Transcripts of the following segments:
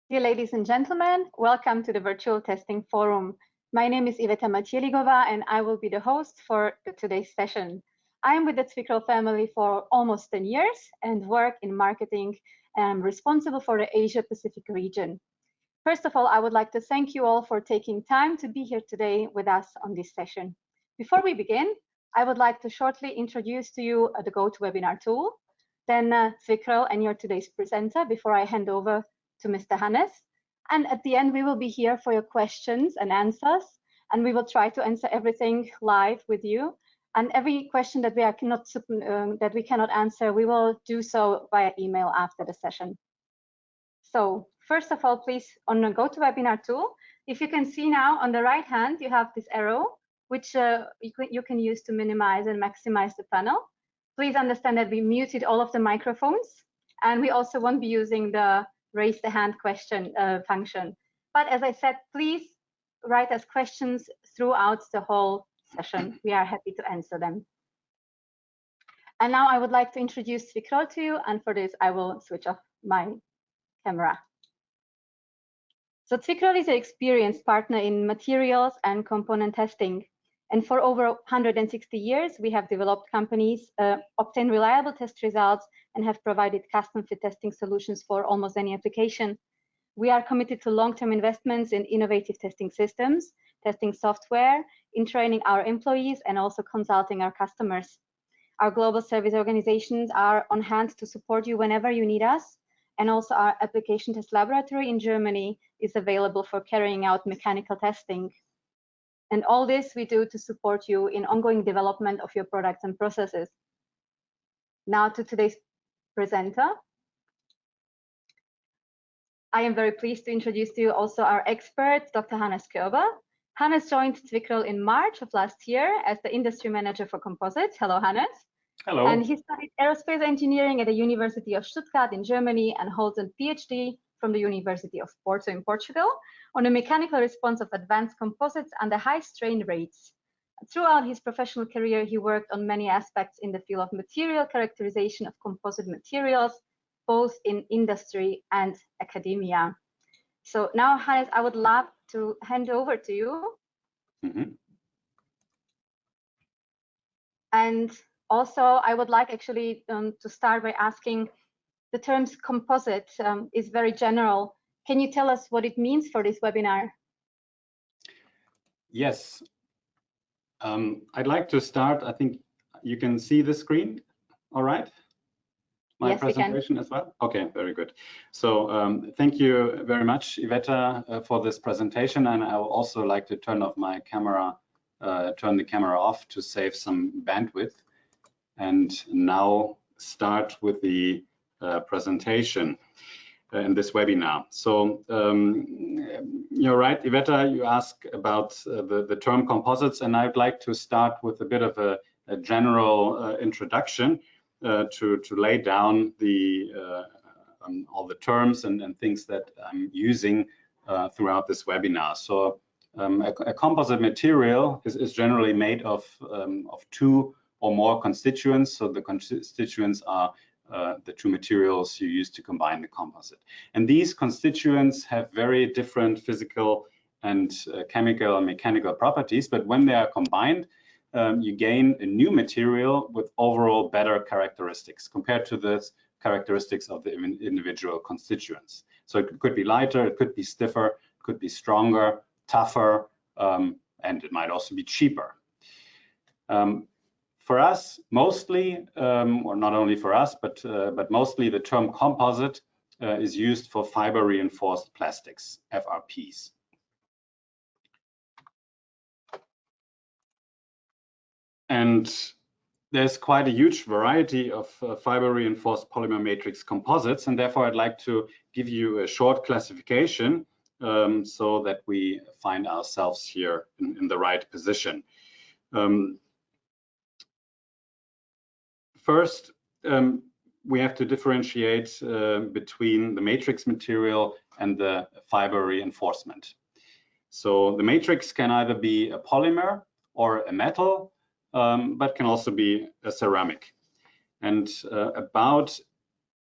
Dear ladies and gentlemen, welcome to the Virtual Testing Forum. My name is Iveta Matieligova and I will be the host for today's session. I am with the Cvikro family for almost 10 years and work in marketing and I'm responsible for the Asia Pacific region. First of all, I would like to thank you all for taking time to be here today with us on this session. Before we begin, I would like to shortly introduce to you the GoToWebinar tool, then Cvikro and your today's presenter before I hand over to Mr. Hannes. And at the end, we will be here for your questions and answers, and we will try to answer everything live with you. And every question that we cannot answer, we will do so via email after the session. So first of all, please, on the GoToWebinar tool, if you can see now on the right hand, you have this arrow, which you can use to minimize and maximize the panel. Please understand that we muted all of the microphones, and we also won't be using the raise the hand question function. But as I said, please write us questions throughout the whole session. We are happy to answer them. And now I would like to introduce Cvikro to you, and for this I will switch off my camera. So Cvikro is an experienced partner in materials and component testing. And for over 160 years, we have developed companies, obtained reliable test results, and have provided custom fit testing solutions for almost any application. We are committed to long-term investments in innovative testing systems, testing software, in training our employees, and also consulting our customers. Our global service organizations are on hand to support you whenever you need us. And also our application test laboratory in Germany is available for carrying out mechanical testing. And all this we do to support you in ongoing development of your products and processes. Now to today's presenter. I am very pleased to introduce to you also our expert, Dr. Hannes Körber. Hannes joined Cvikro in March of last year as the industry manager for composites. Hello, Hannes. Hello. And he studied aerospace engineering at the University of Stuttgart in Germany and holds a PhD from the University of Porto in Portugal on the mechanical response of advanced composites under high strain rates. Throughout his professional career, he worked on many aspects in the field of material characterization of composite materials, both in industry and academia. So now, Hannes, I would love to hand over to you. Mm-hmm. And also, I would like actually to start by asking, the terms composite is very general. Can you tell us what it means for this webinar? Yes. I'd like to start. I think you can see the screen, all right? My yes, presentation as well? Okay, very good. So thank you very much, Iveta, for this presentation. And I would also like to turn off my camera, turn the camera off to save some bandwidth. And now start with the presentation in this webinar. So you're right, Iveta, you asked about the term composites, and I'd like to start with a bit of a general introduction to lay down all the terms and things that I'm using throughout this webinar. So a composite material is generally made of two or more constituents. So the constituents are the two materials you use to combine the composite. And these constituents have very different physical and chemical and mechanical properties, but when they are combined, you gain a new material with overall better characteristics compared to the characteristics of the individual constituents. So it could be lighter, it could be stiffer, it could be stronger, tougher, and it might also be cheaper. For us, mostly, or not only for us, but mostly the term composite is used for fiber reinforced plastics, FRPs. And there's quite a huge variety of fiber reinforced polymer matrix composites, and therefore I'd like to give you a short classification so that we find ourselves here in the right position. First, we have to differentiate between the matrix material and the fiber reinforcement. So the matrix can either be a polymer or a metal, but can also be a ceramic. And about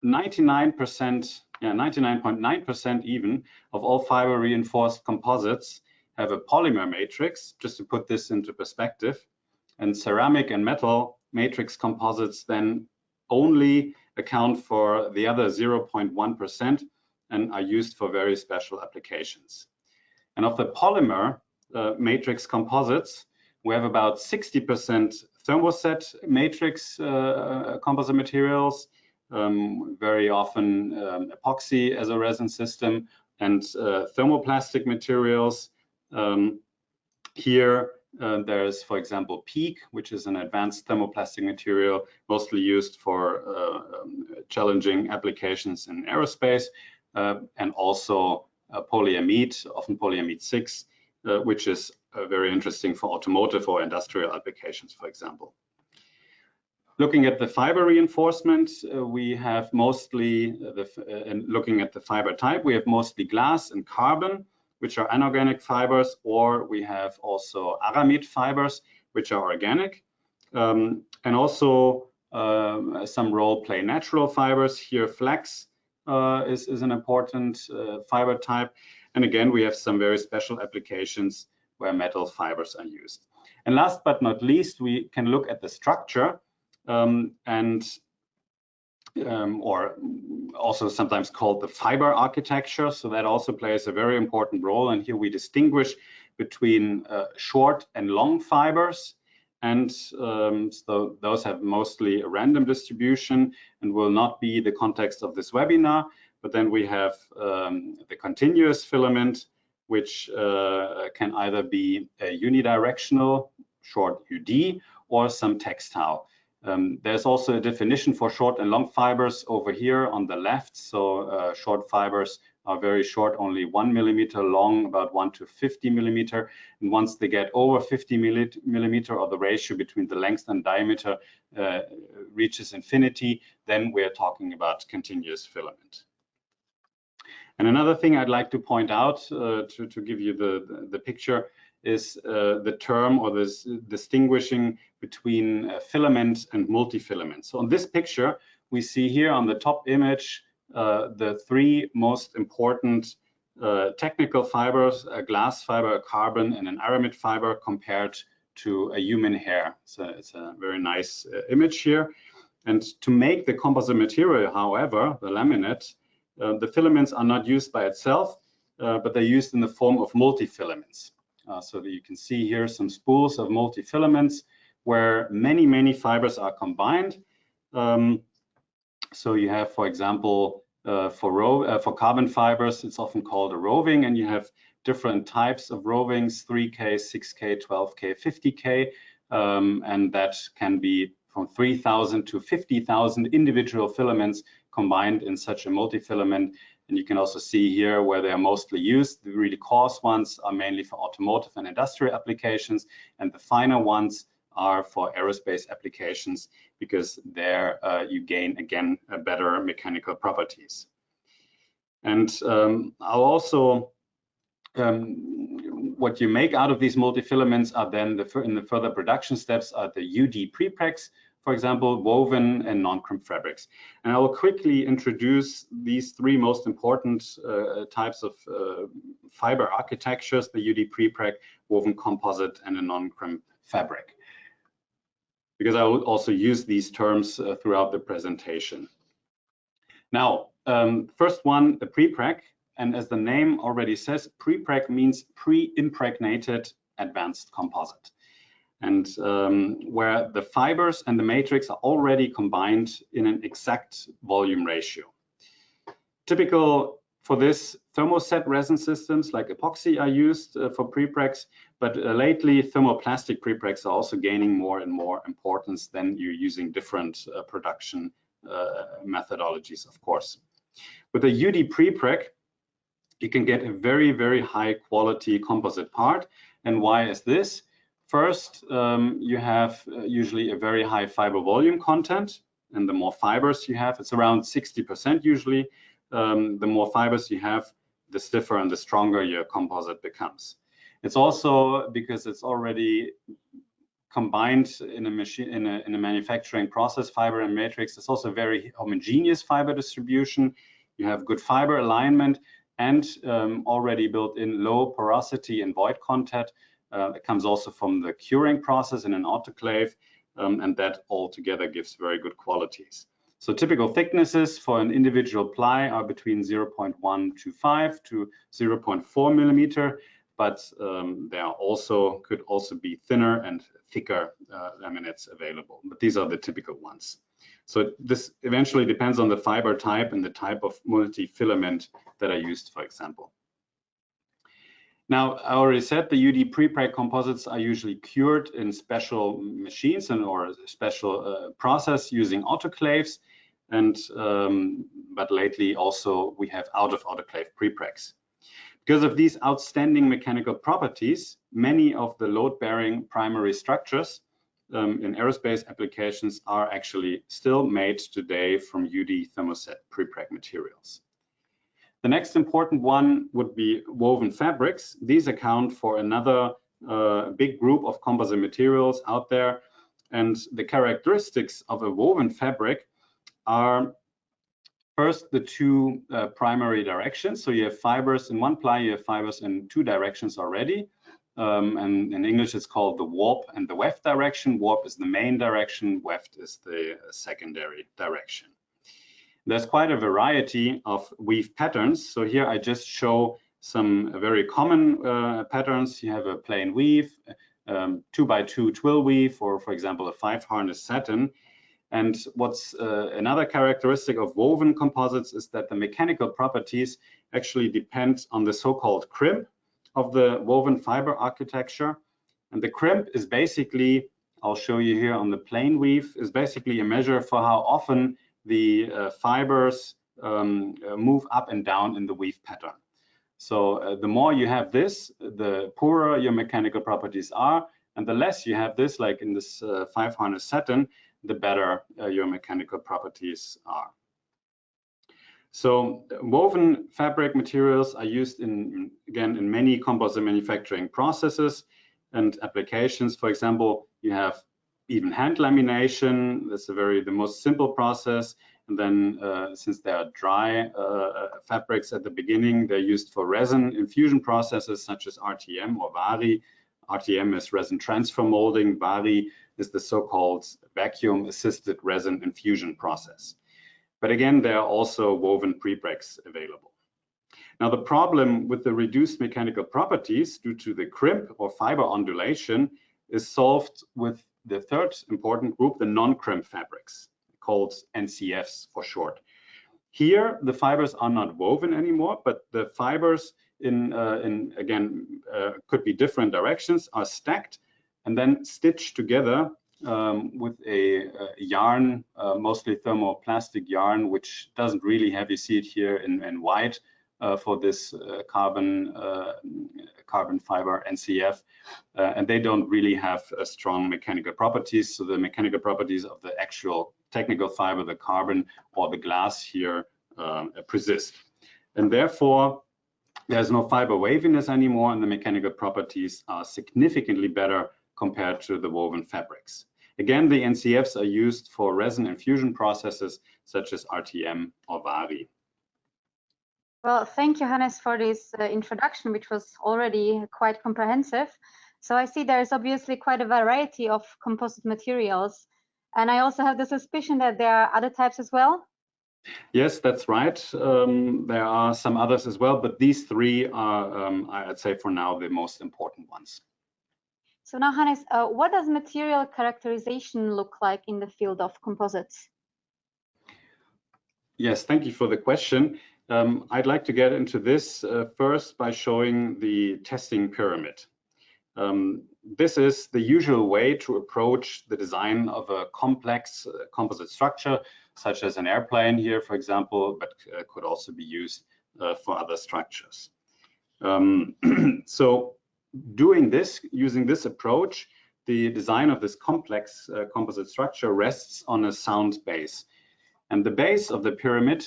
99% 99.9% even of all fiber reinforced composites have a polymer matrix, just to put this into perspective. And ceramic and metal matrix composites then only account for the other 0.1% and are used for very special applications. And of the polymer matrix composites, we have about 60% thermoset matrix composite materials, very often epoxy as a resin system, and thermoplastic materials. Here, there's, for example, PEEK, which is an advanced thermoplastic material, mostly used for challenging applications in aerospace, and also polyamide, often polyamide 6, which is very interesting for automotive or industrial applications, for example. Looking at the fiber reinforcement, we have mostly, looking at the fiber type, we have mostly glass and carbon, which are anorganic fibers, or we have also aramid fibers, which are organic. And also some role play natural fibers. Here, flax is an important fiber type. And again, we have some very special applications where metal fibers are used. And last but not least, we can look at the structure, or also sometimes called the fiber architecture. So that also plays a very important role. And here we distinguish between short and long fibers. And so those have mostly a random distribution and will not be the context of this webinar. But then we have the continuous filament, which can either be a unidirectional, short UD, or some textile. There's also a definition for short and long fibers over here on the left. So short fibers are very short, only 1 millimeter long, about 1 to 50 millimeter. And once they get over 50 millimeter, or the ratio between the length and diameter reaches infinity, then we're talking about continuous filament. And another thing I'd like to point out to give you the picture is the term, or this distinguishing between filament and multi-filament. So on this picture, we see here on the top image the three most important technical fibers: a glass fiber, a carbon, and an aramid fiber, compared to a human hair. So it's a very nice image here. And to make the composite material, however, the laminate, the filaments are not used by itself, but they're used in the form of multi-filaments. So that you can see here some spools of multi-filaments where many fibers are combined. So you have, for example, for carbon fibers, it's often called a roving, and you have different types of rovings: 3K, 6K, 12K, 50K, and that can be from 3,000 to 50,000 individual filaments combined in such a multi-filament. And you can also see here where they are mostly used. The really coarse ones are mainly for automotive and industrial applications, and the finer ones are for aerospace applications, because there you gain, again, better mechanical properties. And I'll also, what you make out of these multi-filaments are then, in the further production steps, are the UD prepregs, for example, woven and non-cram fabrics. And I will quickly introduce these three most important types of fiber architectures: the UD prepreg, woven composite, and a non-cram fabric, because I will also use these terms throughout the presentation. Now, first one, the prepreg, and as the name already says, prepreg means pre-impregnated advanced composite. And where the fibers and the matrix are already combined in an exact volume ratio. Typical for this, thermoset resin systems like epoxy are used for prepregs, but lately thermoplastic prepregs are also gaining more and more importance. Then you're using different production methodologies, of course. With a UD prepreg, you can get a very high quality composite part. And why is this? First, you have usually a very high fiber volume content, and the more fibers you have, it's around 60% usually. The more fibers you have, the stiffer and the stronger your composite becomes. It's also because it's already combined in a machine, in a manufacturing process, fiber and matrix. It's also very homogeneous fiber distribution. you have good fiber alignment, and already built in low porosity and void content. It comes also from the curing process in an autoclave, and that all together gives very good qualities. So typical thicknesses for an individual ply are between 0.125 to 0.4 millimeter, but there could also be thinner and thicker laminates available. But these are the typical ones. So this eventually depends on the fiber type and the type of multi-filament that are used, for example. Now, I already said the UD prepreg composites are usually cured in special machines or special process using autoclaves, and but lately also we have out of autoclave prepregs. Because of these outstanding mechanical properties, many of the load-bearing primary structures in aerospace applications are actually still made today from UD thermoset prepreg materials. The next important one would be woven fabrics. These account for another big group of composite materials out there. And the characteristics of a woven fabric are first the two primary directions. So you have fibers in one ply, you have fibers in two directions already. And in English, it's called the warp and the weft direction. Warp is the main direction, weft is the secondary direction. There's quite a variety of weave patterns. So here I just show some very common patterns. You have a plain weave, 2x2 twill weave, or for example, a 5-harness satin. And what's another characteristic of woven composites is that the mechanical properties actually depend on the so-called crimp of the woven fiber architecture. And the crimp is basically, I'll show you here on the plain weave, is basically a measure for how often the fibers move up and down in the weave pattern. So the more you have this, the poorer your mechanical properties are, and the less you have this, like in this 5-harness satin, the better your mechanical properties are. So woven fabric materials are used in many composite manufacturing processes and applications. For example, you have even hand lamination. That's the most simple process. And then since they are dry fabrics at the beginning, they're used for resin infusion processes such as RTM or VARI. RTM is resin transfer molding. VARI is the so-called vacuum assisted resin infusion process. But again, there are also woven prepregs available. Now, the problem with the reduced mechanical properties due to the crimp or fiber ondulation is solved with the third important group, the non-cram fabrics, called NCFs for short. Here, the fibers are not woven anymore, but the fibers could be different directions, are stacked and then stitched together with a yarn, mostly thermoplastic yarn, which doesn't really have, you see it here in white for this carbon fiber NCF, and they don't really have strong mechanical properties. So the mechanical properties of the actual technical fiber, the carbon or the glass here persist. And therefore, there's no fiber waviness anymore, and the mechanical properties are significantly better compared to the woven fabrics. Again, the NCFs are used for resin infusion processes such as RTM or VARI. Well, thank you, Hannes, for this introduction, which was already quite comprehensive. So I see there's obviously quite a variety of composite materials. And I also have the suspicion that there are other types as well. Yes, that's right. There are some others as well, but these three are, I'd say for now, the most important ones. So now, Hannes, what does material characterization look like in the field of composites? Yes, thank you for the question. I'd like to get into this first by showing the testing pyramid. This is the usual way to approach the design of a complex composite structure, such as an airplane here, for example, but could also be used for other structures. So doing this, using this approach, the design of this complex composite structure rests on a sound base. And the base of the pyramid,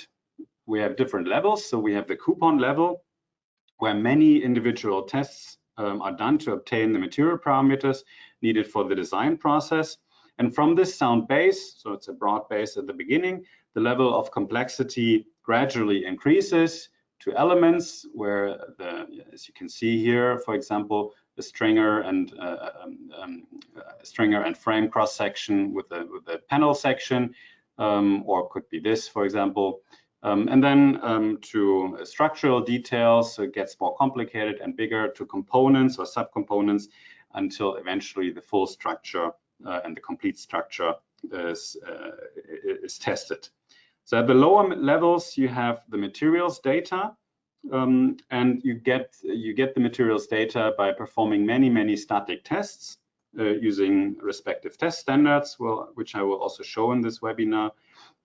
we have different levels. So we have the coupon level, where many individual tests are done to obtain the material parameters needed for the design process. And from this sound base, so it's a broad base at the beginning, the level of complexity gradually increases to elements where as you can see here, for example, the stringer and frame cross section with the panel section, or could be this, for example. And then to structural details, so it gets more complicated and bigger, to components or subcomponents, until eventually the full structure and the complete structure is tested. So at the lower levels, you have the materials data, and you get the materials data by performing many static tests using respective test standards, which I will also show in this webinar.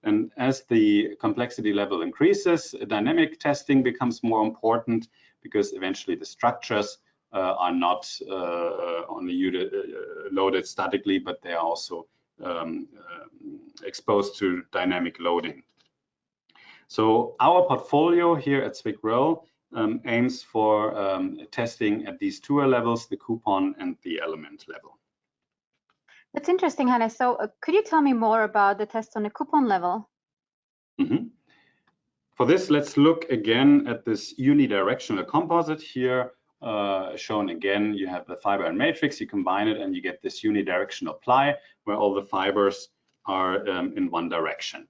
And as the complexity level increases, dynamic testing becomes more important, because eventually the structures are not only loaded statically, but they are also exposed to dynamic loading. So our portfolio here at SWICRO aims for testing at these two levels, the coupon and the element level. That's interesting, Hannes. So could you tell me more about the test on the coupon level? Mm-hmm. For this, let's look again at this unidirectional composite here. Shown again, you have the fiber and matrix, you combine it and you get this unidirectional ply where all the fibers are in one direction.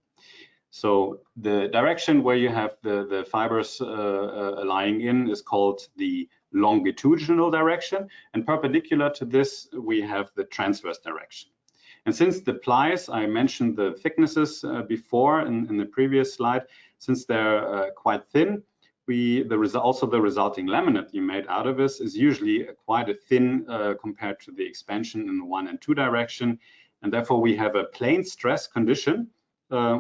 So the direction where you have the fibers lying in is called the longitudinal direction, and perpendicular to this we have the transverse direction. And since the plies, I mentioned the thicknesses before in the previous slide, since they're quite thin, also the resulting laminate you made out of this is usually quite a thin compared to the expansion in the 1 and 2 direction, and therefore we have a plane stress condition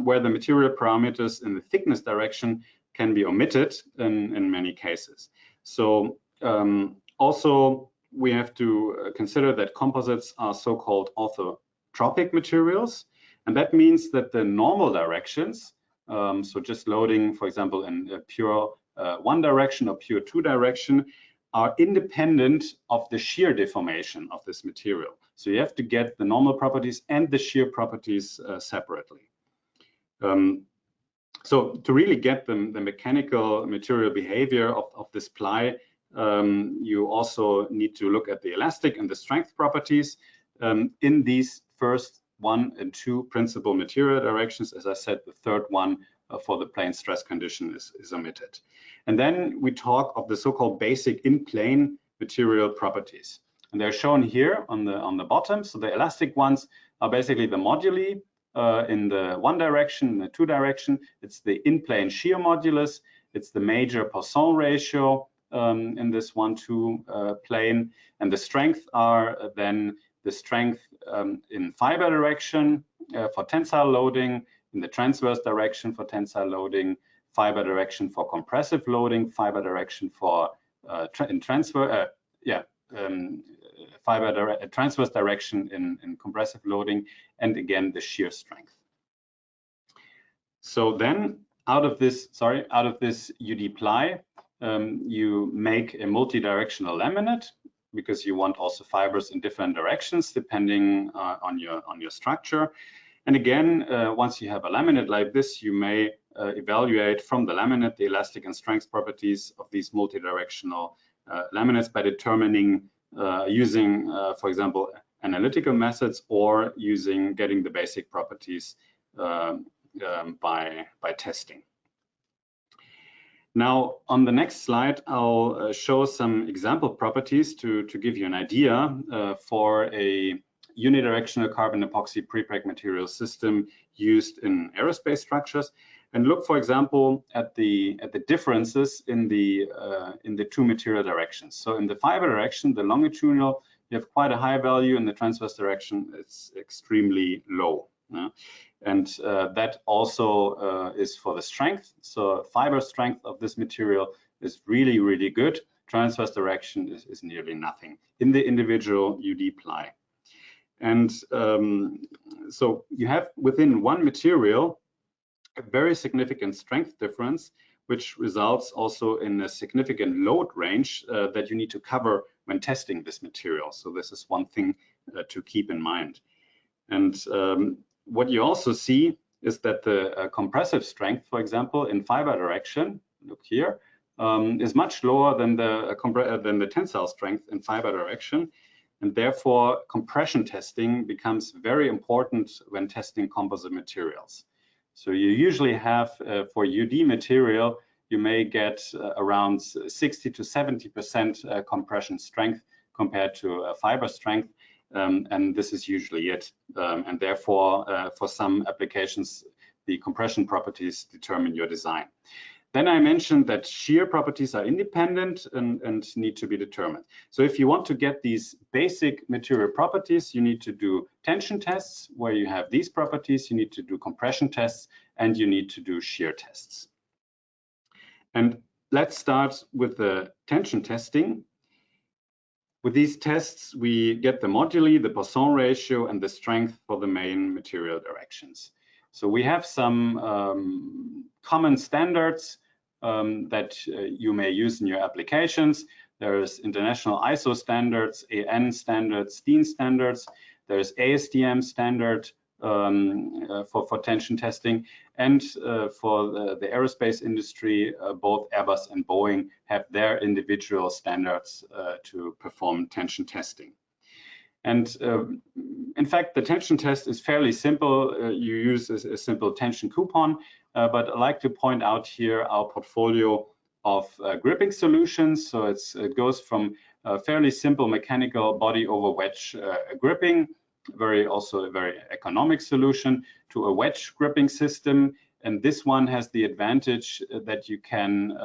where the material parameters in the thickness direction can be omitted in many cases. So also we have to consider that composites are so-called orthotropic materials, and that means that the normal directions, so just loading, for example, in a pure 1 direction or pure 2 direction, are independent of the shear deformation of this material. So you have to get the normal properties and the shear properties separately. So to really get the mechanical material behavior of this ply, you also need to look at the elastic and the strength properties in these first 1 and 2 principal material directions. As I said, the third one for the plane stress condition is omitted. And then we talk of the so-called basic in-plane material properties. And they're shown here on the bottom. So the elastic ones are basically the moduli in the 1 direction, in the 2 direction. It's the in-plane shear modulus. It's the major Poisson ratio in this 1-2 plane. And the strength are then the strength in fiber direction for tensile loading, in the transverse direction for tensile loading, fiber direction for compressive loading, fiber direction for transverse direction in compressive loading, and again the shear strength. So then out of this UD ply, you make a multi-directional laminate, because you want also fibers in different directions depending on your structure. And again, once you have a laminate like this, you may evaluate from the laminate the elastic and strength properties of these multi-directional laminates by determining using, for example, analytical methods, or getting the basic properties by testing. Now, on the next slide, I'll show some example properties to give you an idea for a unidirectional carbon epoxy prepreg material system used in aerospace structures, and look, for example, at the differences in the 2 material directions. So in the fiber direction, the longitudinal, you have quite a high value. In the transverse direction, it's extremely low. And that also is for the strength. So fiber strength of this material is really, really good. Transverse direction is nearly nothing in the individual UD ply. And so you have within one material a very significant strength difference, which results also in a significant load range that you need to cover when testing this material. So this is one thing to keep in mind. And what you also see is that the compressive strength, for example, in fiber direction, look here, is much lower than the tensile strength in fiber direction. And therefore, compression testing becomes very important when testing composite materials. So you usually have, for UD material, you may get around 60 to 70% compression strength compared to fiber strength. And this is usually it. And therefore, for some applications, the compression properties determine your design. Then I mentioned that shear properties are independent and need to be determined. So if you want to get these basic material properties, you need to do tension tests where you have these properties, you need to do compression tests, and you need to do shear tests. And let's start with the tension testing. With these tests, we get the moduli, the Poisson ratio, and the strength for the main material directions. So we have some common standards that you may use in your applications. There's international ISO standards, AN standards, DIN standards. There's ASTM standard for tension testing. And for the aerospace industry, both Airbus and Boeing have their individual standards to perform tension testing. And in fact, the tension test is fairly simple. You use a simple tension coupon, but I'd like to point out here our portfolio of gripping solutions. So it goes from a fairly simple mechanical body over wedge gripping, also a very economic solution, to a wedge gripping system. And this one has the advantage that you can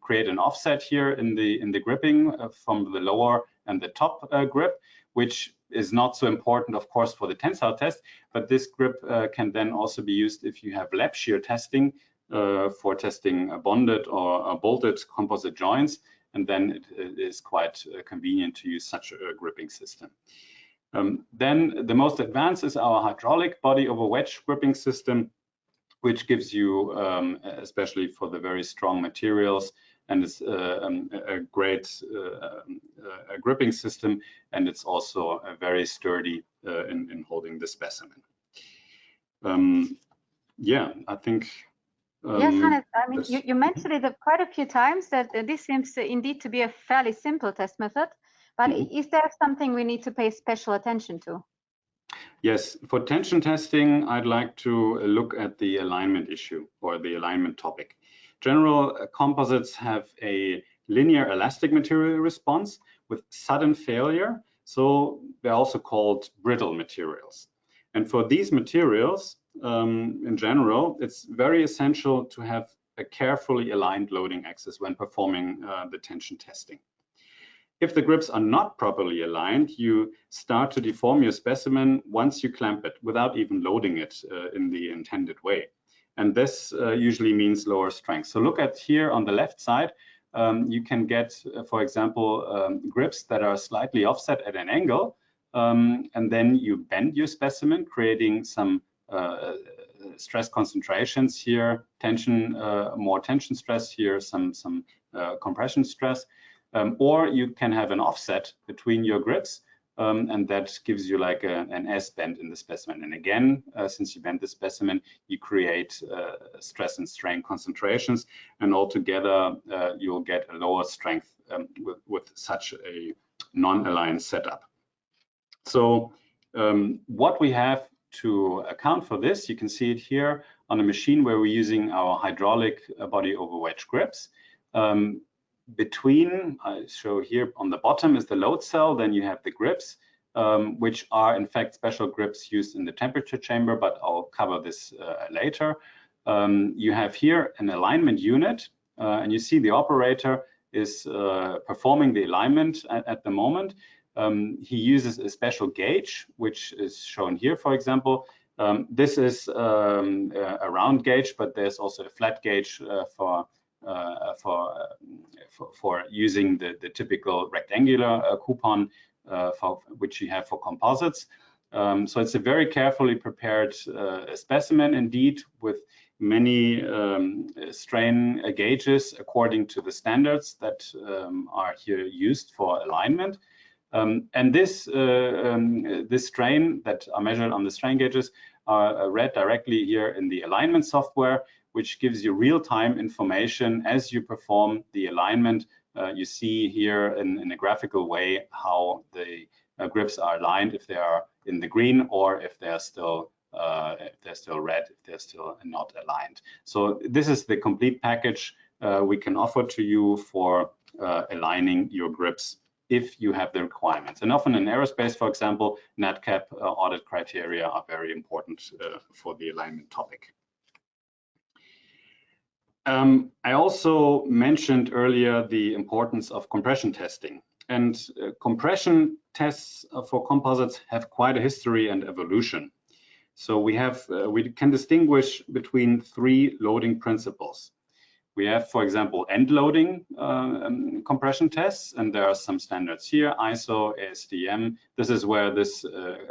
create an offset here in the gripping from the lower and the top grip, which is not so important, of course, for the tensile test, but this grip can then also be used if you have lap shear testing for testing bonded or bolted composite joints, and then it is quite convenient to use such a gripping system. Then the most advanced is our hydraulic body over wedge gripping system, which gives you, especially for the very strong materials, and it's a great gripping system, and it's also very sturdy in holding the specimen. Yeah, I think. Yes, Hannes, I mean, you mentioned it quite a few times that this seems indeed to be a fairly simple test method, but is there something we need to pay special attention to? Yes, for tension testing, I'd like to look at the alignment issue or the alignment topic. General composites have a linear elastic material response with sudden failure, so they're also called brittle materials. And for these materials, in general, it's very essential to have a carefully aligned loading axis when performing the tension testing. If the grips are not properly aligned, you start to deform your specimen once you clamp it without even loading it in the intended way. And this usually means lower strength. So look at here on the left side, you can get, for example, grips that are slightly offset at an angle, and then you bend your specimen, creating some stress concentrations here, more tension stress here, some compression stress. Or you can have an offset between your grips, and that gives you like an S bend in the specimen. And again, since you bend the specimen, you create stress and strain concentrations, and altogether you'll get a lower strength with such a non-aligned setup. So what we have to account for this, you can see it here on a machine where we're using our hydraulic body over wedge grips. I show here on the bottom is the load cell, then you have the grips, which are in fact special grips used in the temperature chamber, but I'll cover this later. You have here an alignment unit, and you see the operator is performing the alignment at the moment. He uses a special gauge, which is shown here, for example. This is a round gauge, but there's also a flat gauge for using the typical rectangular coupon which you have for composites. So it's a very carefully prepared specimen indeed, with many strain gauges according to the standards that are here used for alignment. And this strain that are measured on the strain gauges are read directly here in the alignment software, which gives you real-time information as you perform the alignment. You see here in a graphical way how the grips are aligned, if they are in the green or if they're still red, if they're still not aligned. So this is the complete package we can offer to you for aligning your grips if you have the requirements. And often in aerospace, for example, NatCap audit criteria are very important for the alignment topic. I also mentioned earlier the importance of compression testing. And compression tests for composites have quite a history and evolution. So we can distinguish between three loading principles. We have, for example, end loading compression tests, and there are some standards here, ISO, ASTM. This is where this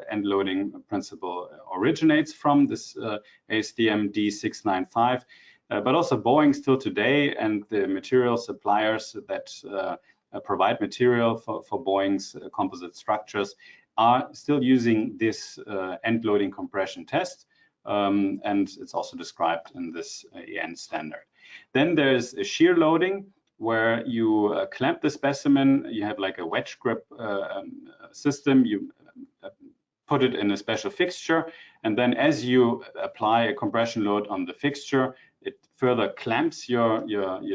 end loading principle originates from, this ASTM D695. But also Boeing still today, and the material suppliers that provide material for Boeing's composite structures are still using this end loading compression test, and it's also described in this EN standard. Then there's a shear loading, where you clamp the specimen. You have like a wedge grip system. You put it in a special fixture, and then as you apply a compression load on the fixture, it further clamps your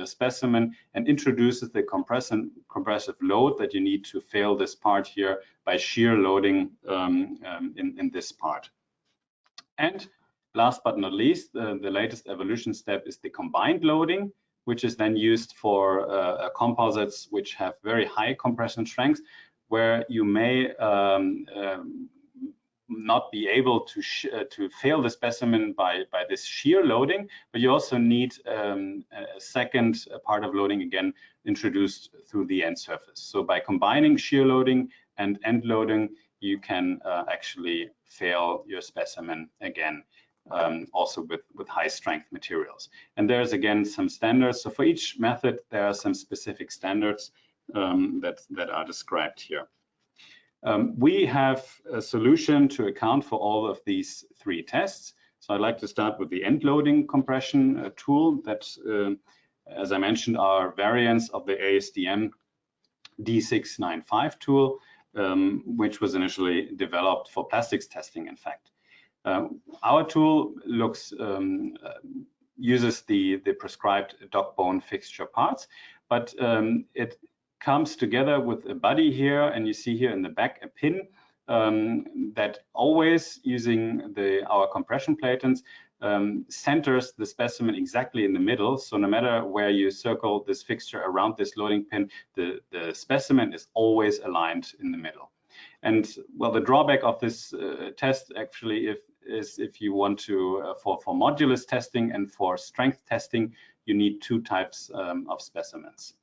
specimen and introduces the compressive load that you need to fail this part here by shear loading in this part. And last but not least, the latest evolution step is the combined loading, which is then used for composites which have very high compression strength, where you may not be able to fail the specimen by this shear loading, but you also need a second part of loading again introduced through the end surface. So by combining shear loading and end loading, you can actually fail your specimen again, also with high strength materials. And there's again some standards. So for each method, there are some specific standards that are described here. We have a solution to account for all of these three tests. So I'd like to start with the end loading compression tool that, as I mentioned, are variants of the ASTM D695 tool, which was initially developed for plastics testing, in fact. Our tool uses the prescribed dog bone fixture parts, but it comes together with a body here, and you see here in the back a pin that always, using our compression platens, centers the specimen exactly in the middle. So no matter where you circle this fixture around this loading pin, the specimen is always aligned in the middle. And well, the drawback of this test actually is if you want to, for modulus testing and for strength testing, you need two types of specimens.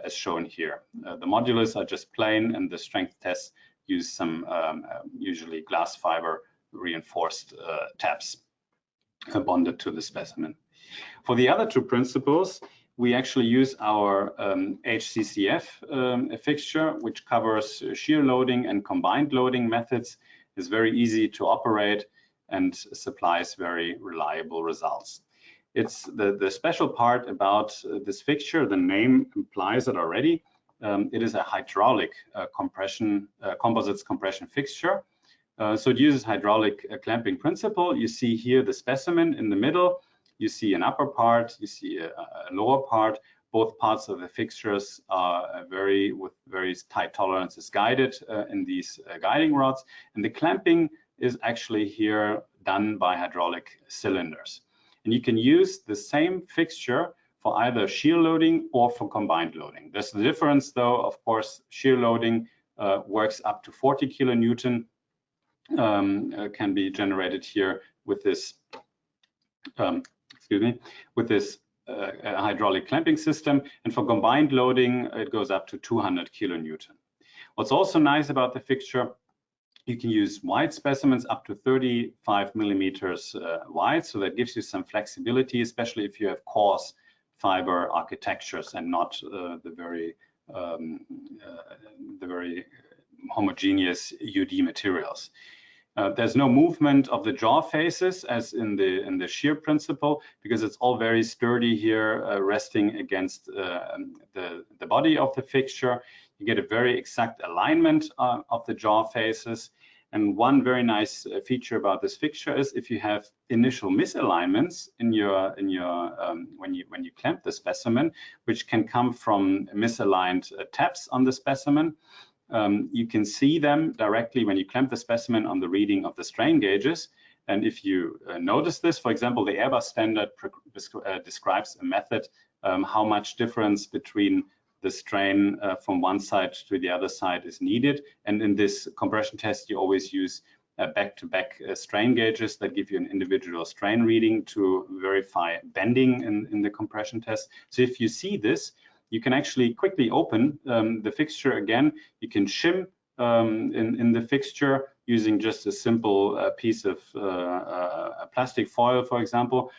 As shown here. The modulus are just plain, and the strength tests use some usually glass fiber reinforced tabs bonded to the specimen. For the other two principles, we actually use our Hccf fixture, which covers shear loading and combined loading methods. It's very easy to operate and supplies very reliable results. It's the special part about this fixture, the name implies it already. It is a hydraulic composites compression fixture. So it uses hydraulic clamping principle. You see here the specimen in the middle. You see an upper part, you see a lower part. Both parts of the fixtures are with very tight tolerances guided in these guiding rods. And the clamping is actually here done by hydraulic cylinders. And you can use the same fixture for either shear loading or for combined loading. There's the difference though, of course, shear loading works up to 40 kilonewton, can be generated here with this, hydraulic clamping system. And for combined loading, it goes up to 200 kilonewton. What's also nice about the fixture, you can use wide specimens up to 35 millimeters wide, so that gives you some flexibility, especially if you have coarse fiber architectures and not the very homogeneous UD materials. There's no movement of the jaw faces as in the shear principle, because it's all very sturdy here, resting against the body of the fixture. You get a very exact alignment of the jaw faces. And one very nice feature about this fixture is if you have initial misalignments in your when you clamp the specimen, which can come from misaligned tabs on the specimen. You can see them directly when you clamp the specimen on the reading of the strain gauges. And if you notice this, for example, the Airbus standard describes a method how much difference between the strain from one side to the other side is needed. And in this compression test, you always use back-to-back strain gauges that give you an individual strain reading to verify bending in the compression test. So if you see this, you can actually quickly open the fixture again. You can shim in the fixture using just a simple piece of plastic foil, for example.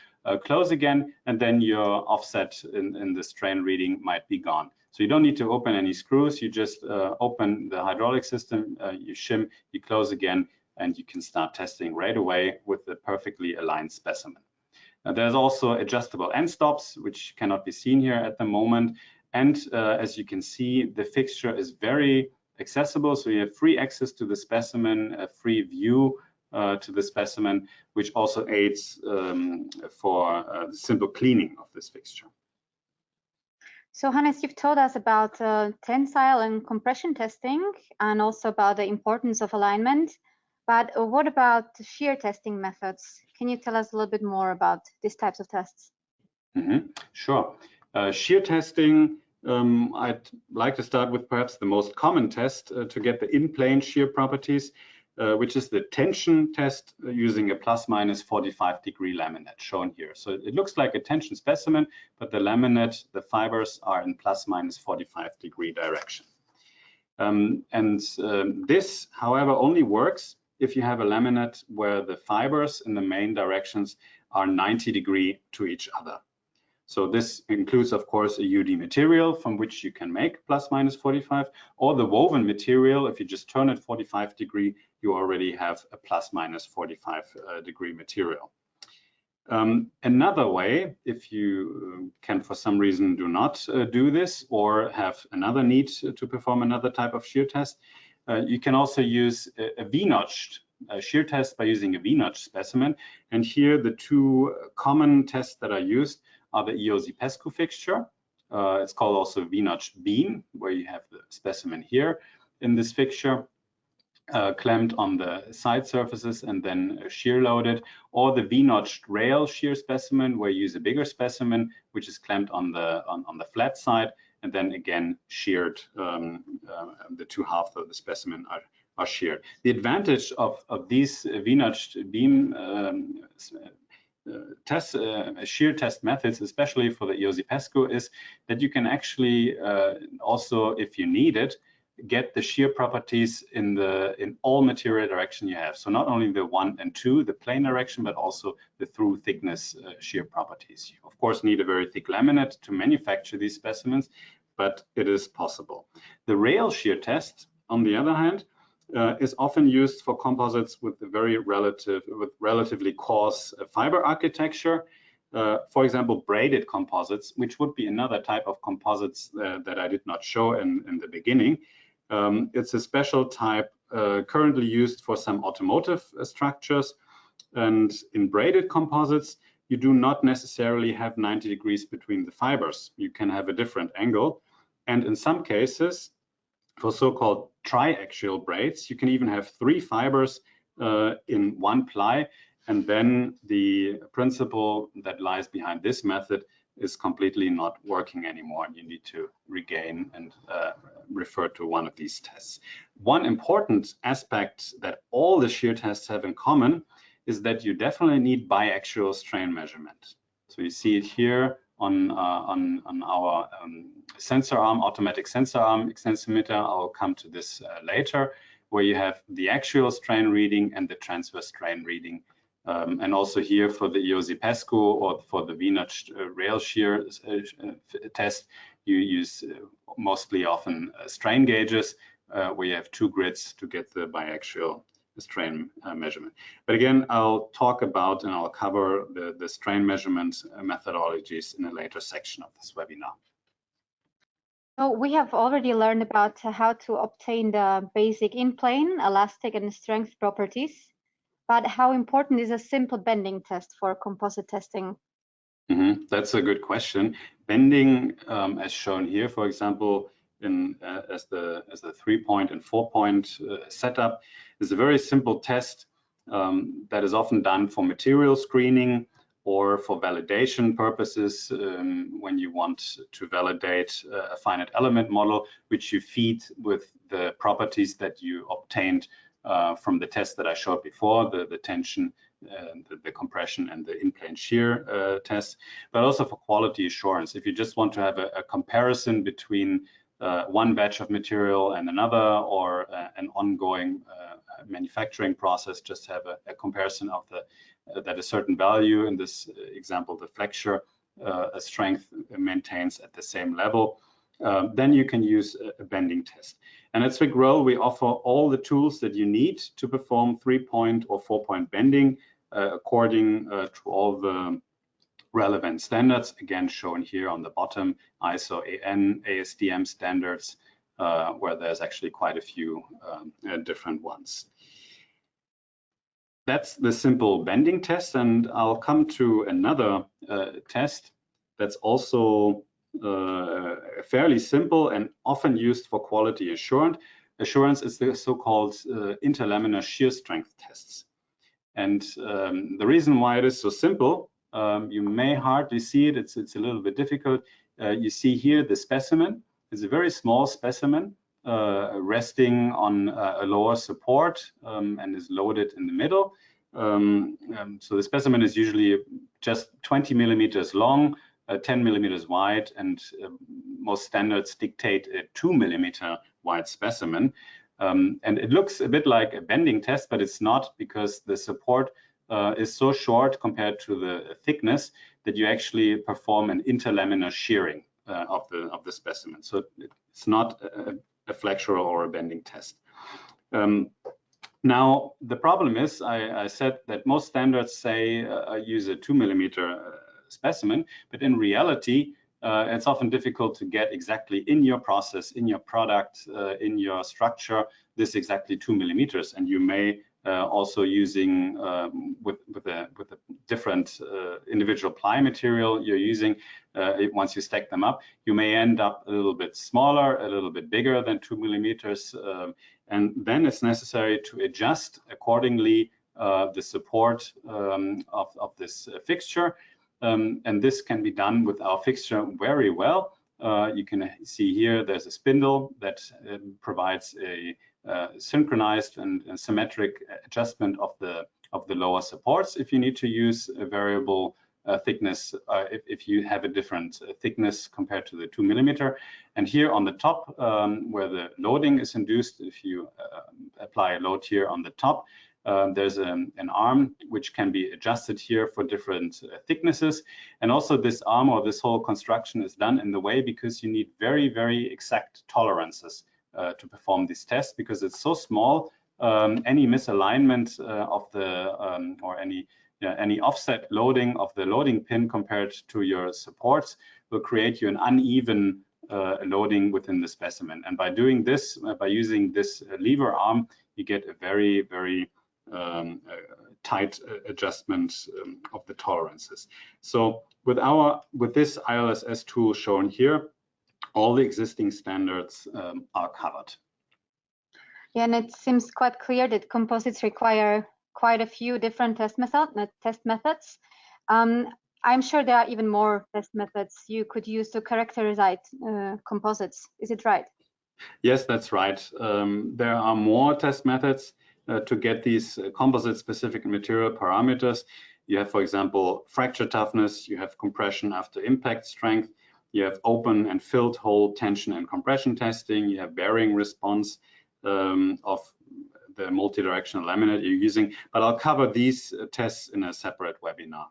Close again, and then your offset in the strain reading might be gone. So you don't need to open any screws. You just open the hydraulic system, you shim, you close again, and you can start testing right away with the perfectly aligned specimen. Now, there's also adjustable end stops, which cannot be seen here at the moment. And as you can see, the fixture is very accessible. So you have free access to the specimen, a free view to the specimen, which also aids for simple cleaning of this fixture. So Hannes, you've told us about tensile and compression testing and also about the importance of alignment. But what about shear testing methods? Can you tell us a little bit more about these types of tests? Sure. Shear testing, I'd like to start with perhaps the most common test to get the in-plane shear properties, which is the tension test using a ±45-degree laminate shown here. So it looks like a tension specimen, but the laminate, the fibers are in ±45-degree direction. This, however, only works if you have a laminate where the fibers in the main directions are 90-degree to each other. So this includes, of course, a UD material from which you can make ±45, or the woven material. If you just turn it 45-degree, you already have a ±45-degree material. Another way, if you can for some reason do not do this or have another need to perform another type of shear test, you can also use a V-notched shear test by using a V-notched specimen. And here the two common tests that are used are the Hccf fixture. It's called also V-notched beam, where you have the specimen here in this fixture, clamped on the side surfaces and then shear loaded, or the V-notched rail shear specimen, where you use a bigger specimen, which is clamped on the flat side, and then again sheared. The two halves of the specimen are sheared. The advantage of these V-notched beam shear test methods, especially for the Hccf, is that you can actually also, if you need it, get the shear properties in all material direction you have. So not only the 1 and 2, the plane direction, but also the through thickness shear properties. You of course need a very thick laminate to manufacture these specimens, but it is possible. The rail shear test, on the other hand, is often used for composites with relatively coarse fiber architecture. For example, braided composites, which would be another type of composites that I did not show in the beginning. It's a special type currently used for some automotive structures. And in braided composites, you do not necessarily have 90 degrees between the fibers. You can have a different angle. And in some cases, for so-called triaxial braids, you can even have 3 fibers in one ply. And then the principle that lies behind this method is completely not working anymore. You need to regain and refer to one of these tests. One important aspect that all the shear tests have in common is that you definitely need biaxial strain measurement. So you see it here on our sensor arm, automatic sensor arm extensometer. I'll come to this later, where you have the actual strain reading and the transfer strain reading. And also here for the Hccf or for the V-notched rail shear test, you use mostly often strain gauges, where you have 2 grids to get the biaxial strain measurement. But again, I'll talk about and I'll cover the strain measurement methodologies in a later section of this webinar. So we have already learned about how to obtain the basic in-plane, elastic, and strength properties. But how important is a simple bending test for composite testing? That's a good question. Bending, as shown here, for example, as the 3-point and 4-point setup, is a very simple test that is often done for material screening or for validation purposes when you want to validate a finite element model, which you feed with the properties that you obtained from the test that I showed before, the tension, the compression, and the in-plane shear test, but also for quality assurance. If you just want to have a comparison between one batch of material and another, or an ongoing manufacturing process, just have a comparison of that a certain value, in this example, the flexure strength maintains at the same level, then you can use a bending test. And at SWICRO, we offer all the tools that you need to perform 3-point or 4-point bending according to all the relevant standards, again shown here on the bottom, ISO AN, ASTM standards, where there's actually quite a few different ones. That's the simple bending test, and I'll come to another test that's also fairly simple and often used for quality assurance. Is the so-called interlaminar shear strength tests. And the reason why it is so simple, you may hardly see it, it's a little bit difficult. You see here the specimen. It's a very small specimen resting on a lower support and is loaded in the middle. So the specimen is usually just 20 millimeters long, 10 millimeters wide, and most standards dictate a 2 millimeter wide specimen. And it looks a bit like a bending test, but it's not, because the support is so short compared to the thickness that you actually perform an interlaminar shearing of the specimen. So it's not a flexural or a bending test. Now, the problem is, I said that most standards say use a 2 millimeter specimen, but in reality, it's often difficult to get exactly in your process, in your product, in your structure, this exactly 2 millimeters. And you may also using with a different individual ply material you're using, once you stack them up, you may end up a little bit smaller, a little bit bigger than 2 millimeters. And then it's necessary to adjust accordingly the support of this fixture. And this can be done with our fixture very well. You can see here there's a spindle that provides a synchronized and symmetric adjustment of the lower supports if you need to use a variable thickness, if you have a different thickness compared to the 2 millimeter. And here on the top, where the loading is induced, if you apply a load here on the top, there's an arm which can be adjusted here for different thicknesses. And also this arm, or this whole construction, is done in the way because you need very, very exact tolerances to perform this test, because it's so small. Any misalignment of the or any offset loading of the loading pin compared to your supports will create you an uneven loading within the specimen. And by doing this, by using this lever arm, you get a very, very tight adjustment of the tolerances. So with this ILSS tool shown here, all the existing standards are covered. Yeah, and it seems quite clear that composites require quite a few different test methods. I'm sure there are even more test methods you could use to characterize composites. Is it right? Yes, that's right. There are more test methods to get these composite-specific material parameters. You have, for example, fracture toughness, you have compression after impact strength, you have open and filled hole tension and compression testing, you have bearing response of the multi-directional laminate you're using, but I'll cover these tests in a separate webinar.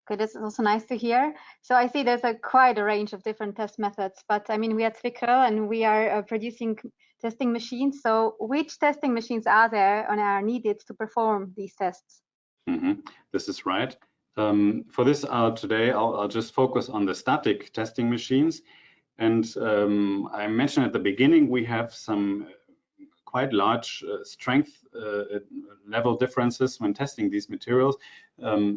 Good, that's also nice to hear. So I see there's quite a range of different test methods, but I mean, we at SWICRO and we are producing testing machines. So which testing machines are there and are needed to perform these tests? This is right. For this today, I'll just focus on the static testing machines. And I mentioned at the beginning, we have some quite large strength level differences when testing these materials.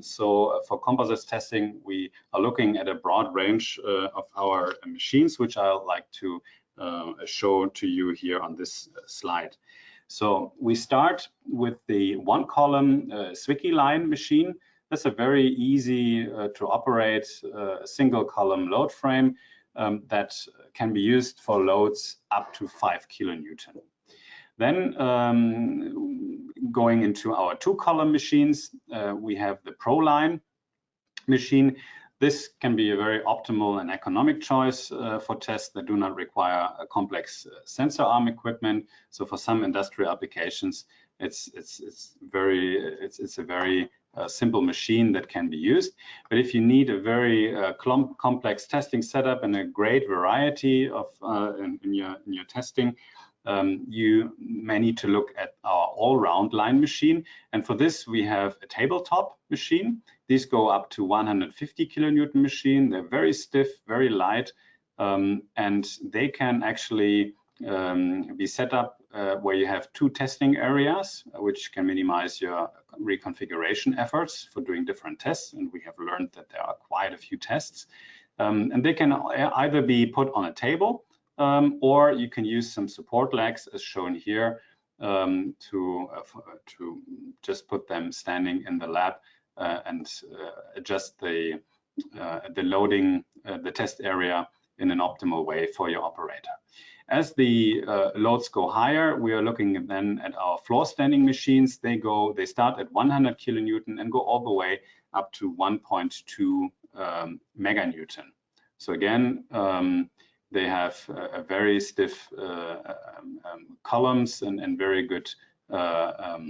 So for composites testing, we are looking at a broad range of our machines, which I'd like to show to you here on this slide. So we start with the one-column Zwicky line machine. That's a very easy to operate single-column load frame that can be used for loads up to 5 kilonewton. Then going into our two-column machines, we have the Pro line machine. This can be a very optimal and economic choice for tests that do not require a complex sensor arm equipment. So for some industrial applications, it's a very simple machine that can be used. But if you need a very complex testing setup and a great variety of in your testing, you may need to look at our all-round line machine. And for this, we have a tabletop machine. These go up to 150 kilonewton machine. They're very stiff, very light, and they can actually be set up where you have two testing areas, which can minimize your reconfiguration efforts for doing different tests. And we have learned that there are quite a few tests. And they can either be put on a table, or you can use some support legs as shown here to just put them standing in the lab and adjust the loading, the test area in an optimal way for your operator. As the loads go higher, we are looking then at our floor standing machines. They start at 100 kilonewton and go all the way up to 1.2 meganewton. So again, they have a very stiff columns and very good, they're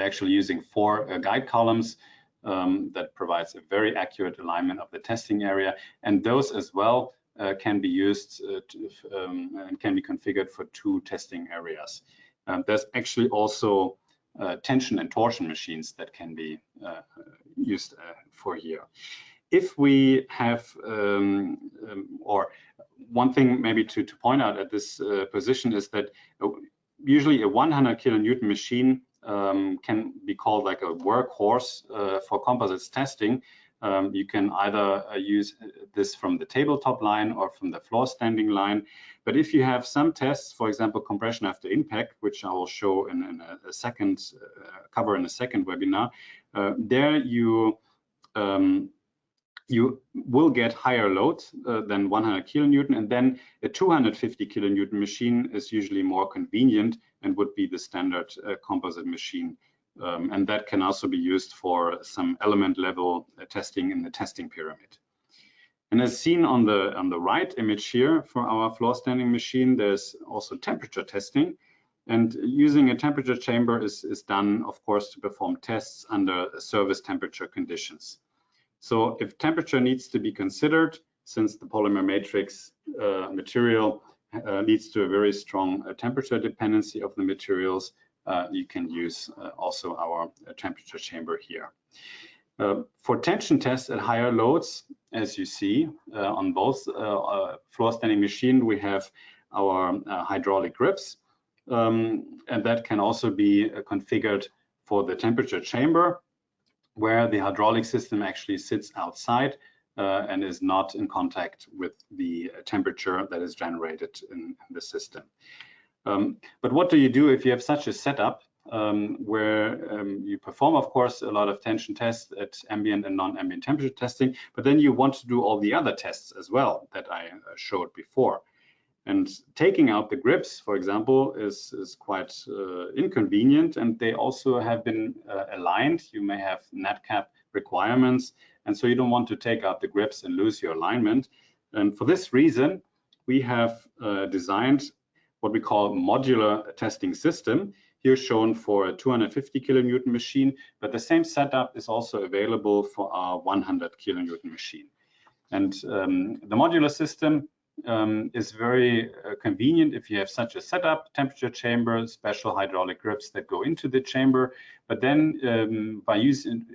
actually using 4 guide columns that provides a very accurate alignment of the testing area. And those as well can be used and can be configured for 2 testing areas. There's actually also tension and torsion machines that can be used for here. If we have, or one thing maybe to point out at this position is that usually a 100 kilonewton machine can be called like a workhorse for composites testing. You can either use this from the tabletop line or from the floor standing line. But if you have some tests, for example, compression after impact, which I will show in a second, cover in a second webinar, there you will get higher loads than 100 kilonewton, and then a 250 kilonewton machine is usually more convenient and would be the standard composite machine. And that can also be used for some element level testing in the testing pyramid. And as seen on the right image here for our floor standing machine, there's also temperature testing. And using a temperature chamber is done, of course, to perform tests under service temperature conditions. So if temperature needs to be considered, since the polymer matrix material leads to a very strong temperature dependency of the materials, you can use also our temperature chamber here. For tension tests at higher loads, as you see on both floor standing machine, we have our hydraulic grips, and that can also be configured for the temperature chamber, where the hydraulic system actually sits outside and is not in contact with the temperature that is generated in the system. But what do you do if you have such a setup where you perform, of course, a lot of tension tests at ambient and non-ambient temperature testing, but then you want to do all the other tests as well that I showed before. And taking out the grips, for example, is quite inconvenient, and they also have been aligned. You may have NatCap requirements, and so you don't want to take out the grips and lose your alignment. And for this reason, we have designed what we call modular testing system, here shown for a 250 kilonewton machine, but the same setup is also available for our 100 kilonewton machine. And the modular system is very convenient if you have such a setup, temperature chamber, special hydraulic grips that go into the chamber. But then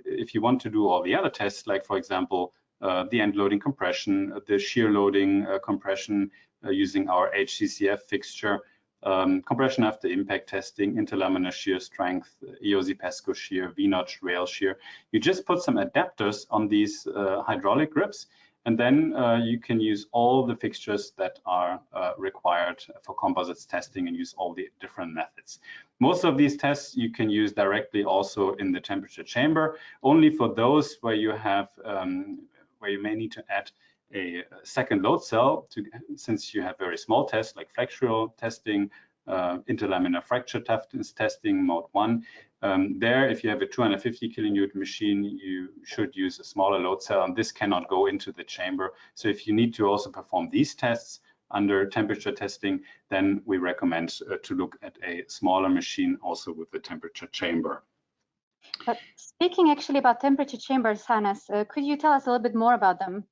if you want to do all the other tests, like for example, the end loading compression, the shear loading compression using our Hccf fixture, compression after impact testing, interlaminar shear strength, EOZ Pesco shear, V-notch rail shear. You just put some adapters on these hydraulic grips, and then you can use all the fixtures that are required for composites testing and use all the different methods. Most of these tests you can use directly also in the temperature chamber, only for those where you have where you may need to add a second load cell since you have very small tests like flexural testing, interlaminar fracture toughness testing, mode 1. There, if you have a 250 kilonewton machine, you should use a smaller load cell, and this cannot go into the chamber. So if you need to also perform these tests under temperature testing, then we recommend to look at a smaller machine also with the temperature chamber. But speaking actually about temperature chambers, Hannes, could you tell us a little bit more about them?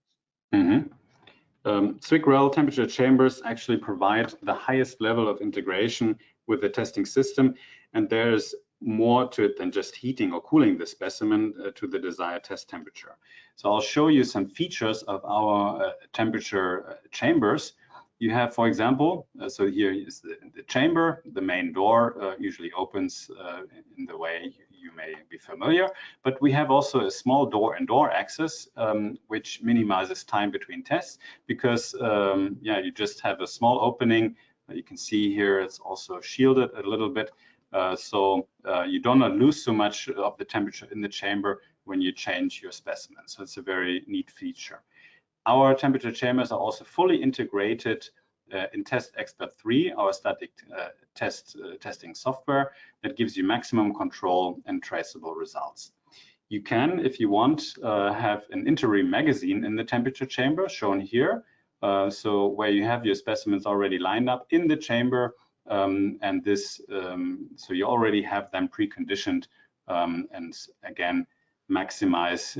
SWICREL temperature chambers actually provide the highest level of integration with the testing system, and there's more to it than just heating or cooling the specimen to the desired test temperature. So I'll show you some features of our temperature chambers. You have, for example, so here is the chamber. The main door usually opens in the way you may be familiar, but we have also a small door-and-door access, which minimizes time between tests because, you just have a small opening. You can see here it's also shielded a little bit, so you do not lose so much of the temperature in the chamber when you change your specimen. So it's a very neat feature. Our temperature chambers are also fully integrated in Test Expert 3, our static testing software that gives you maximum control and traceable results. You can, if you want, have an interim magazine in the temperature chamber shown here. So where you have your specimens already lined up in the chamber, and this, so you already have them preconditioned, and again, maximize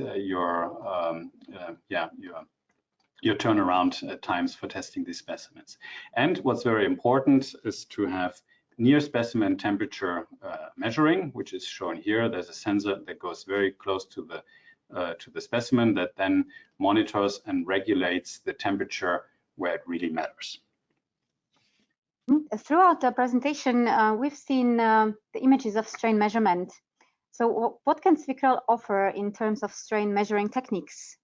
your turnaround times for testing these specimens. And what's very important is to have near specimen temperature measuring, which is shown here. There's a sensor that goes very close to the specimen that then monitors and regulates the temperature where it really matters. Throughout the presentation, we've seen the images of strain measurement. So what can SWICREL offer in terms of strain measuring techniques?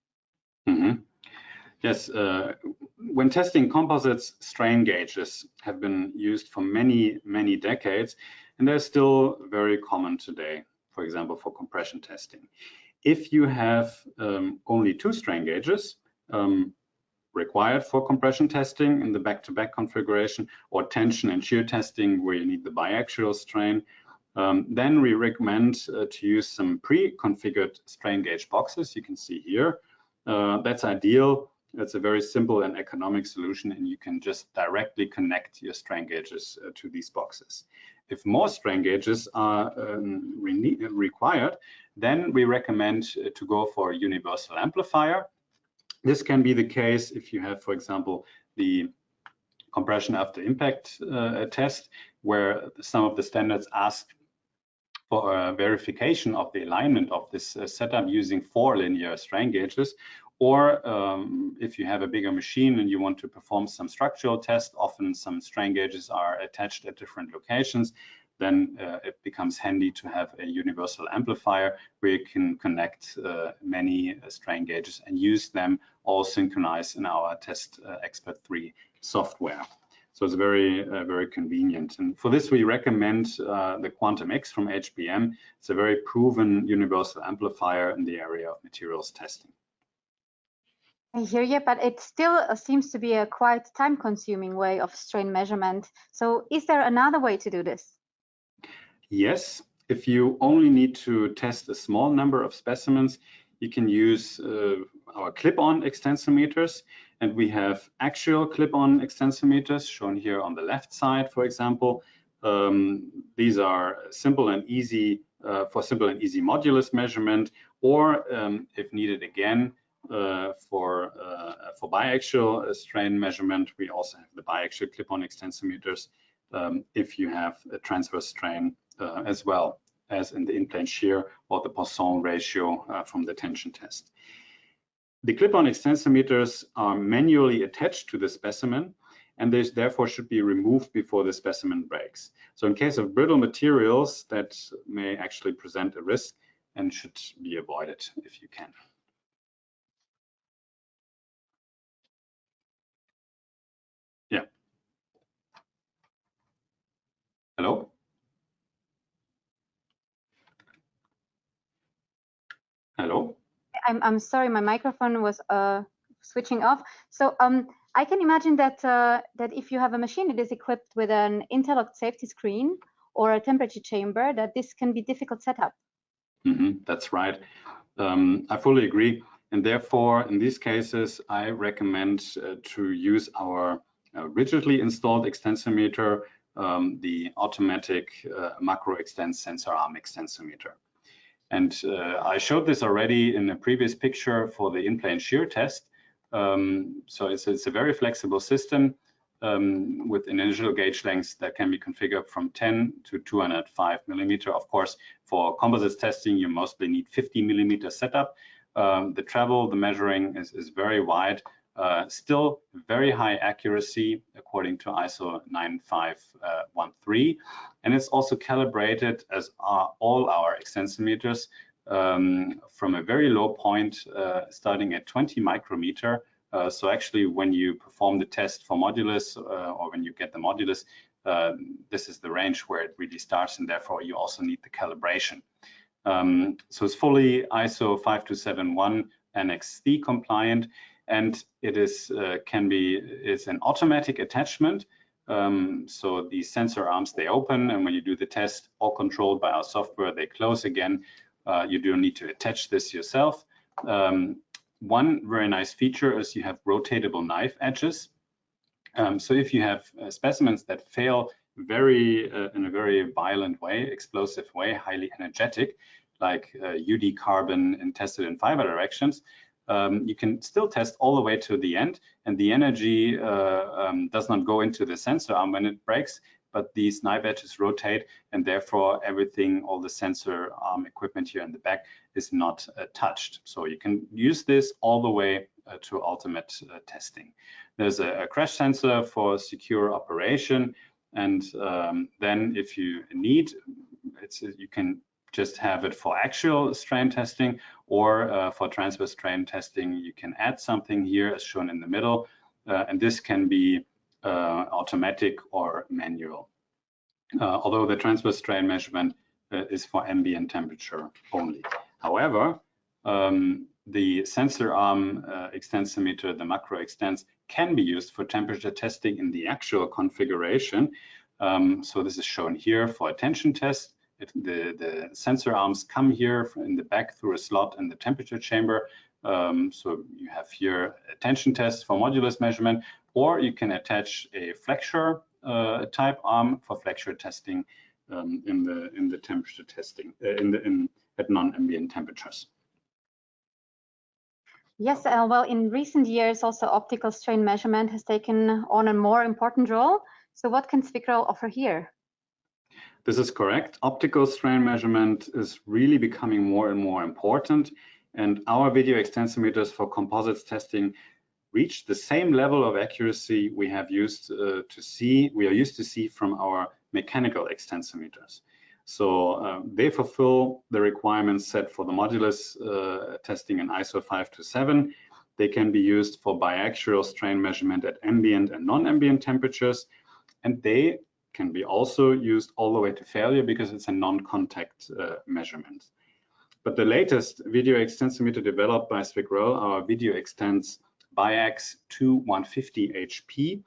Yes, when testing composites, strain gauges have been used for many, many decades, and they're still very common today, for example, for compression testing. If you have only 2 strain gauges required for compression testing in the back-to-back configuration, or tension and shear testing where you need the biaxial strain, then we recommend to use some pre-configured strain gauge boxes. You can see here. That's ideal. It's a very simple and economic solution, and you can just directly connect your strain gauges to these boxes. If more strain gauges are required, then we recommend to go for a universal amplifier. This can be the case if you have, for example, the compression after impact test, where some of the standards ask for a verification of the alignment of this setup using 4 linear strain gauges. Or if you have a bigger machine and you want to perform some structural tests, often some strain gauges are attached at different locations, then it becomes handy to have a universal amplifier where you can connect many strain gauges and use them all synchronized in our Test Expert 3 software. So it's very, very convenient. And for this, we recommend the Quantum X from HBM. It's a very proven universal amplifier in the area of materials testing. I hear you, but it still seems to be a quite time-consuming way of strain measurement. So is there another way to do this? Yes, if you only need to test a small number of specimens, you can use our clip-on extensometers, and we have actual clip-on extensometers shown here on the left side, for example. These are simple and easy for simple and easy modulus measurement, or if needed again, for biaxial strain measurement. We also have the biaxial clip-on extensometers if you have a transverse strain as well as in the in-plane shear or the Poisson ratio from the tension test. The clip-on extensometers are manually attached to the specimen, and they therefore should be removed before the specimen breaks. So in case of brittle materials, that may actually present a risk and should be avoided if you can. Yeah. Hello? Hello? I'm sorry, my microphone was switching off. So I can imagine that that if you have a machine that is equipped with an interlocked safety screen or a temperature chamber, that this can be difficult setup. That's right. I fully agree. And therefore, in these cases, I recommend to use our rigidly installed extensometer, the automatic macro extend sensor arm extensometer. And I showed this already in a previous picture for the in-plane shear test. So it's a very flexible system with initial gauge lengths that can be configured from 10 to 205 millimeter. Of course, for composites testing, you mostly need 50 millimeter setup. The travel, the measuring is very wide. Still very high accuracy according to ISO 9513, and it's also calibrated as are all our extensometers from a very low point starting at 20 micrometer. So actually when you perform the test for modulus or when you get the modulus, this is the range where it really starts, and therefore you also need the calibration. So it's fully ISO 5271 Annex C compliant, and it is it's an automatic attachment. So the sensor arms, they open, and when you do the test, all controlled by our software, they close again. You don't need to attach this yourself. One very nice feature is you have rotatable knife edges. So if you have specimens that fail in a very violent way, explosive way, highly energetic, like UD carbon and tested in fiber directions, you can still test all the way to the end, and the energy does not go into the sensor arm when it breaks, but these knife edges rotate, and therefore everything, all the sensor arm equipment here in the back is not touched. So you can use this all the way to ultimate testing. There's a crash sensor for secure operation, and then if you need, you can just have it for actual strain testing, or for transverse strain testing, you can add something here as shown in the middle, and this can be automatic or manual. Although the transverse strain measurement is for ambient temperature only. However, the sensor arm extensometer, the macro extends, can be used for temperature testing in the actual configuration. So this is shown here for a tension test. The sensor arms come here in the back through a slot in the temperature chamber. So you have here a tension test for modulus measurement, or you can attach a flexure type arm for flexure testing in the temperature testing at non-ambient temperatures. Yes, well, in recent years, also optical strain measurement has taken on a more important role. So what can SWICROL offer here? This is correct. Optical strain measurement is really becoming more and more important, and our video extensometers for composites testing reach the same level of accuracy we are used to see from our mechanical extensometers. So they fulfill the requirements set for the modulus testing in ISO 527. They can be used for biaxial strain measurement at ambient and non-ambient temperatures, and they can be also used all the way to failure because it's a non-contact measurement. But the latest video extensometer developed by SWICROL, our Video Extends Biax 2150 HP,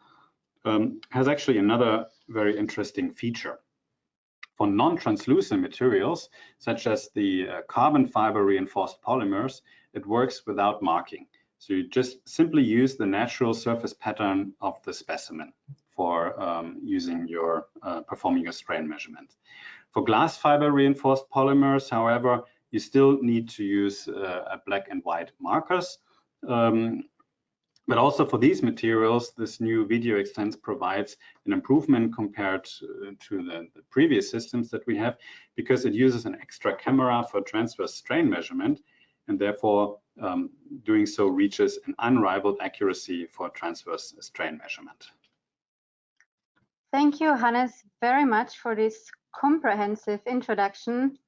has actually another very interesting feature. For non-translucent materials, such as the carbon fiber reinforced polymers, it works without marking. So you just simply use the natural surface pattern of the specimen for performing your strain measurement. For glass fiber reinforced polymers, however, you still need to use black and white markers. But also for these materials, this new video extents provides an improvement compared to the previous systems that we have, because it uses an extra camera for transverse strain measurement, and therefore doing so reaches an unrivaled accuracy for transverse strain measurement. Thank you, Hannes, very much for this comprehensive introduction